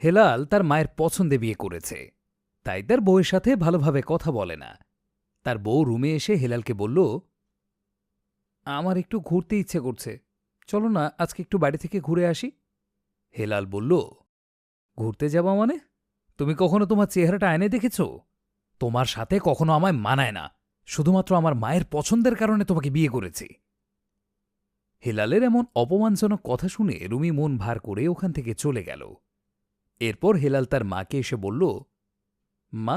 হেলাল তার মায়ের পছন্দে বিয়ে করেছে, তাই তার বউয়ের সাথে ভালোভাবে কথা বলে না। তার বউ রুমে এসে হেলালকে বলল, আমার একটু ঘুরতে ইচ্ছে করছে, চলো না আজকে একটু বাড়ি থেকে ঘুরে আসি। হেলাল বলল, ঘুরতে যাবা মানে? তুমি কখনো তোমার চেহারাটা আয়নায় দেখেছ? তোমার সাথে কখনো আমায় মানায় না। শুধুমাত্র আমার মায়ের পছন্দের কারণে তোমাকে বিয়ে করেছি। হেলালের এমন অপমানজনক কথা শুনে রুমি মন ভার করে ওখান থেকে চলে গেল। এরপর হেলাল তার মাকে এসে বলল, মা,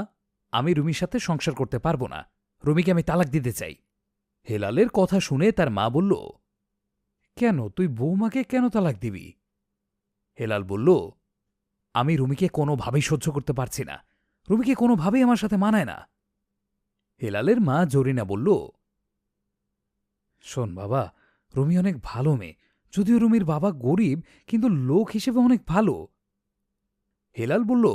আমি রুমির সাথে সংসার করতে পারব না। রুমিকে আমি তালাক দিতে চাই। হেলালের কথা শুনে তার মা বলল, কেন, তুই বৌমাকে কেন তালাক দিবি? হেলাল বলল, আমি রুমিকে কোনোভাবেই সহ্য করতে পারছি না। রুমিকে কোনোভাবেই আমার সাথে মানায় না। হেলালের মা জরিনা বলল, শোন বাবা, রুমি অনেক ভালো মেয়ে। যদিও রুমির বাবা গরিব, কিন্তু লোক হিসেবে অনেক ভালো। হেলাল বলল,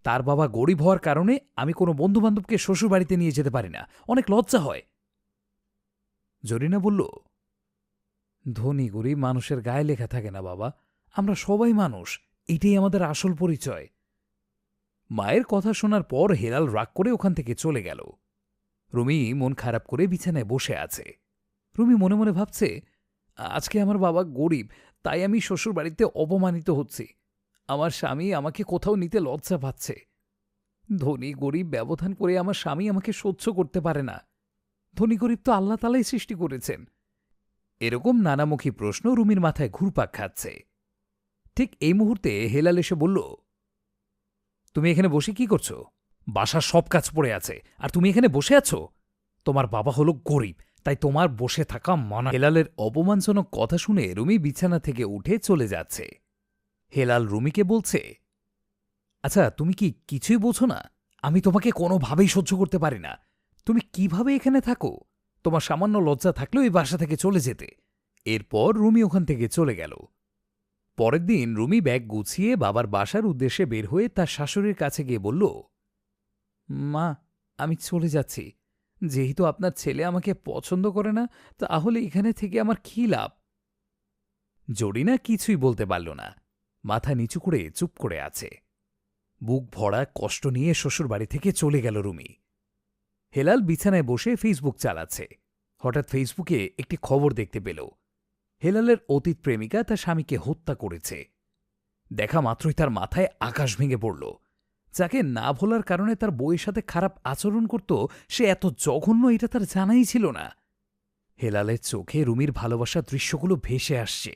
তার বাবা গরিব হওয়ার কারণে আমি কোনো বন্ধুবান্ধবকে শ্বশুরবাড়িতে নিয়ে যেতে পারি না, অনেক লজ্জা হয়। জরিনা বলল, ধনী গরিব মানুষের গায়ে লেখা থাকে না বাবা, আমরা সবাই মানুষ, এটাই আমাদের আসল পরিচয়। মায়ের কথা শোনার পর হেলাল রাগ করে ওখান থেকে চলে গেল। রুমি মন খারাপ করে বিছানায় বসে আছে। রুমি মনে মনে ভাবছে, আজকে আমার বাবা গরিব, তাই আমি শ্বশুরবাড়িতে অপমানিত হচ্ছি। আমার স্বামী আমাকে কোথাও নিতে লজ্জা পাচ্ছে। ধনী গরিব ব্যবধান করে আমার স্বামী আমাকে সহ্য করতে পারে না। ধনী গরিব তো আল্লাহ তালাই সৃষ্টি করেছেন। এরকম নানামুখী প্রশ্ন রুমির মাথায় ঘুরপাক খাচ্ছে। ঠিক এই মুহূর্তে হেলাল এসে বলল, তুমি এখানে বসে কি করছো? বাসার সব কাজ পড়ে আছে, আর তুমি এখানে বসে আছো? তোমার বাবা হলো গরিব, তাই তোমার বসে থাকা মানা। হেলালের অপমানজনক কথা শুনে রুমি বিছানা থেকে উঠে চলে যাচ্ছে। হেলাল রুমিকে বলছে, আচ্ছা, তুমি কি কিছুই বোঝো না? আমি তোমাকে কোনোভাবেই সহ্য করতে পারি না। তুমি কিভাবে এখানে থাকো? তোমার সামান্য লজ্জা থাকলেও এই বাসা থেকে চলে যেতে। এরপর রুমি ওখান থেকে চলে গেল। পরের দিন রুমি ব্যাগ গুছিয়ে বাবার বাসার উদ্দেশ্যে বের হয়ে তার শাশুড়ির কাছে গিয়ে বলল, মা, আমি চলে যাচ্ছি। যেহেতু আপনার ছেলে আমাকে পছন্দ করে না, তাহলে এখানে থেকে আমার কী লাভ? জরিনা কিছুই বলতে পারল না। মাথা নিচু করে চুপ করে আছে। বুক ভরা কষ্ট নিয়ে শ্বশুরবাড়ি থেকে চলে গেল রুমি। হেলাল বিছানায় বসে ফেসবুক চালাচ্ছে। হঠাৎ ফেসবুকে একটি খবর দেখতে পেল, হেলালের অতীত প্রেমিকা তার স্বামীকে হত্যা করেছে। দেখা মাত্রই তার মাথায় আকাশ ভেঙে পড়ল। যাকে না ভোলার কারণে তার বউয়ের সাথে খারাপ আচরণ করত, সে এত জঘন্য এটা তার জানাই ছিল না। হেলালের চোখে রুমির ভালোবাসার দৃশ্যগুলো ভেসে আসছে।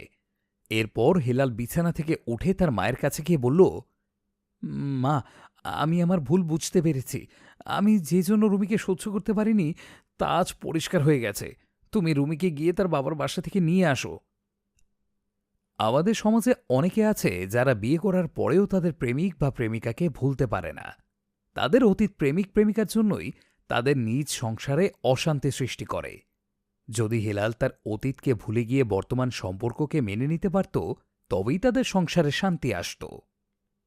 এরপর হেলাল বিছানা থেকে উঠে তার মায়ের কাছে গিয়ে বলল, মা, আমি আমার ভুল বুঝতে পেরেছি। আমি যে জন্য রুমিকে সহ্য করতে পারিনি, তা আজ পরিষ্কার হয়ে গেছে। তুমি রুমিকে গিয়ে তার বাবার বাসা থেকে নিয়ে আসো। আমাদের সমাজে অনেকে আছে যারা বিয়ে করার পরেও তাদের প্রেমিক বা প্রেমিকাকে ভুলতে পারে না। তাদের অতীত প্রেমিক প্রেমিকার জন্যই তাদের নিজ সংসারে অশান্তি সৃষ্টি করে। যদি হেলাল তার অতীতকে ভুলে গিয়ে বর্তমান সম্পর্ককে মেনে নিতে পারত, তবেই তাদের সংসারে শান্তি আসত।